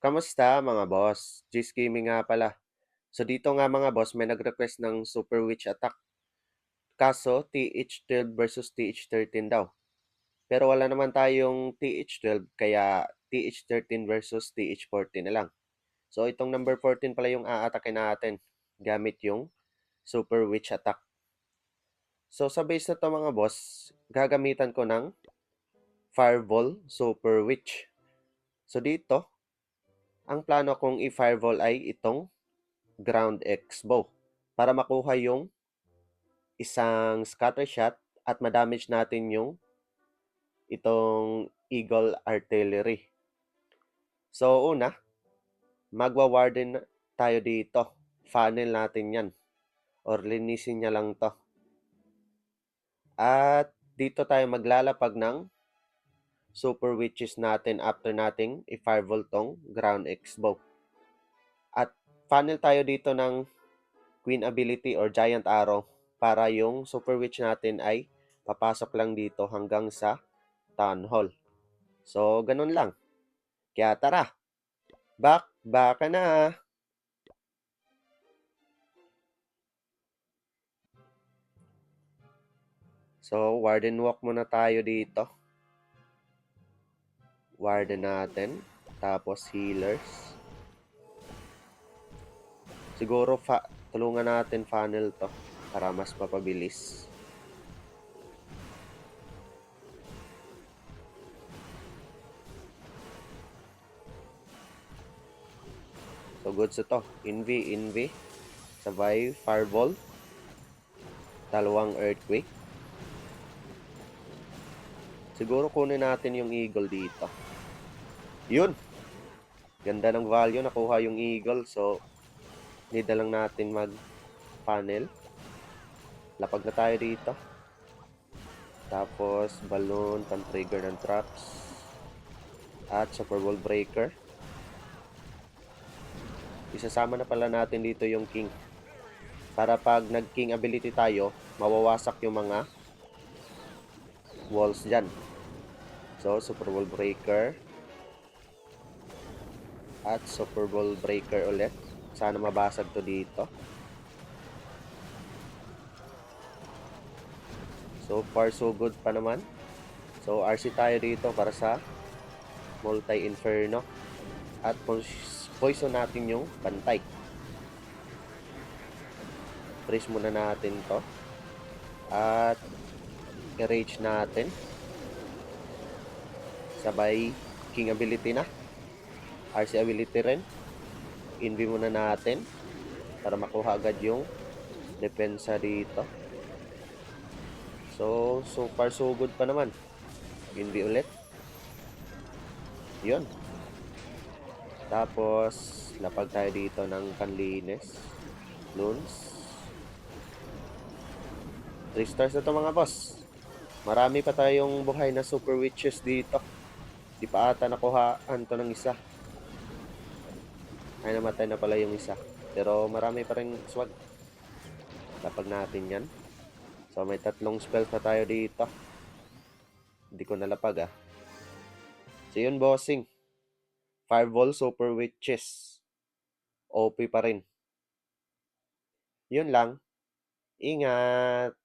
Kamusta mga boss? G's Gaming nga pala. So dito nga mga boss, may nag-request ng Super Witch Attack. Kaso TH12 versus TH13 daw. Pero wala naman tayong TH12 kaya TH13 versus TH14 na lang. So itong number 14 pala yung aatakin natin gamit yung Super Witch Attack. So sa base na to mga boss, gagamitan ko ng Fireball Super Witch. So dito, ang plano kong i-fireball ay itong Ground X Bow para makuha yung isang scatter shot at ma-damage natin yung itong Eagle Artillery. So una, magwa-warden tayo dito. Funnel natin yan or linisin niya lang to. At dito tayo maglalapag ng Super Witches natin after nating i-fireball tong Ground X Bow. At funnel tayo dito ng Queen Ability or Giant Arrow para yung Super Witch natin ay papasok lang dito hanggang sa Town Hall. So, ganun lang. Kaya tara, baka na. So, Warden Walk muna tayo dito. Warden natin. Tapos healers. Siguro tulungan natin funnel to para mas mapabilis. So, good sa to. Invi. Sabay, Fireball. Dalawang Earthquake. Siguro kunin natin yung Eagle dito. Yun! Ganda ng value. Nakuha yung Eagle. So, need na lang natin mag-funnel. Lapag na tayo dito. Tapos, balloon, pan-trigger ng traps. At Super Ball Breaker. Isasama na pala natin dito yung King. Para pag nag-King ability tayo, mawawasak yung mga walls dyan. So, Super Ball Breaker. At Super Ball Breaker ulit. Sana mabasag to dito. So far, so good pa naman. So, RC tayo dito para sa Multi-Inferno. At poison natin yung bantay. Freeze muna natin to. At i-rage natin. Sabay King ability na. RC ability rin. Invi muna natin para makuha agad yung depensa dito. So far so good pa naman. Invi ulit. Yun. Tapos, lapag tayo dito ng panlinis. Loons. 3 stars na to mga boss. Marami pa tayong buhay na Super Witches dito. Di pa ata nakuhaan to ng isa. Ay, namatay na pala yung isa. Pero marami pa rin swag. Lapag natin yan. So, may 3 spells na tayo dito. Hindi ko nalapag ah. So, yun bossing. Fireball Super Witches. OP pa rin. Yun lang. Ingat!